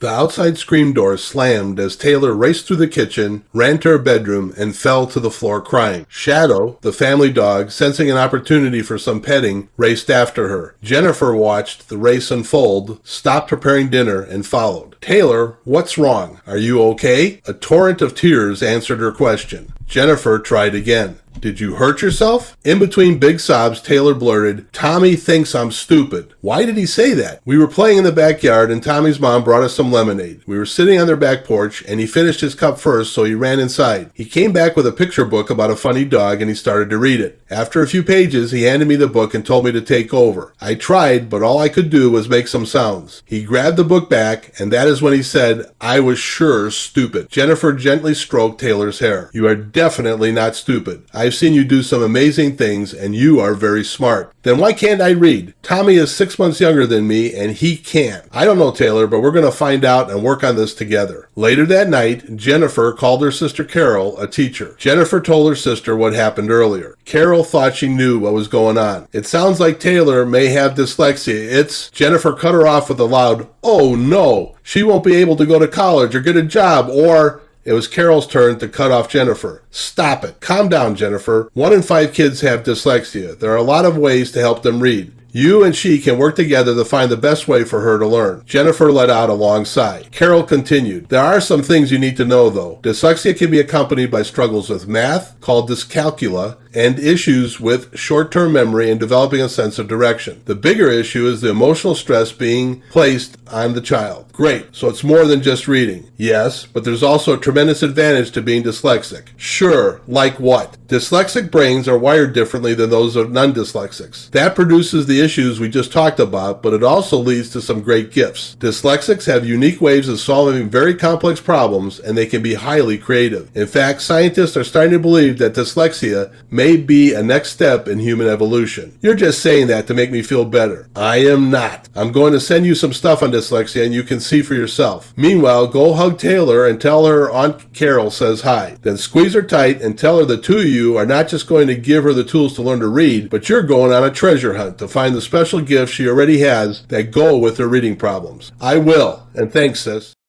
The outside screen door slammed as Taylor raced through the kitchen, ran to her bedroom, and fell to the floor crying. Shadow, the family dog, sensing an opportunity for some petting, raced after her. Jennifer watched the race unfold, stopped preparing dinner, and followed. Taylor, what's wrong? Are you okay? A torrent of tears answered her question. Jennifer tried again. Did you hurt yourself? In between big sobs, Taylor blurted, Tommy thinks I'm stupid. Why did he say that? We were playing in the backyard and Tommy's mom brought us some lemonade. We were sitting on their back porch and he finished his cup first, so he ran inside. He came back with a picture book about a funny dog and he started to read it. After a few pages, he handed me the book and told me to take over. I tried, but all I could do was make some sounds. He grabbed the book back and that is when he said, I was sure stupid. Jennifer gently stroked Taylor's hair. You are definitely not stupid. I've seen you do some amazing things and you are very smart. Then why can't I read? Tommy is 6 months younger than me and he can't. I don't know, Taylor, but we're going to find out and work on this together. Later that night, Jennifer called her sister Carol, a teacher. Jennifer told her sister what happened earlier. Carol thought she knew what was going on. It sounds like Taylor may have dyslexia. Jennifer cut her off with a loud, oh no, she won't be able to go to college or get a job or... It was Carol's turn to cut off Jennifer. Stop it. Calm down, Jennifer. 1 in 5 kids have dyslexia. There are a lot of ways to help them read. You and she can work together to find the best way for her to learn. Jennifer let out a long sigh. Carol continued. There are some things you need to know, though. Dyslexia can be accompanied by struggles with math, called dyscalculia, and issues with short-term memory and developing a sense of direction. The bigger issue is the emotional stress being placed on the child. Great, so it's more than just reading. Yes, but there's also a tremendous advantage to being dyslexic. Sure, like what? Dyslexic brains are wired differently than those of non-dyslexics. That produces the issues we just talked about, but it also leads to some great gifts. Dyslexics have unique ways of solving very complex problems, and they can be highly creative. In fact, scientists are starting to believe that dyslexia may be a next step in human evolution. You're just saying that to make me feel better. I am not. I'm going to send you some stuff on dyslexia and you can see for yourself. Meanwhile, go hug Taylor and tell her Aunt Carol says hi. Then squeeze her tight and tell her the two of you are not just going to give her the tools to learn to read, but you're going on a treasure hunt to find the special gifts she already has that go with her reading problems. I will. And thanks, sis.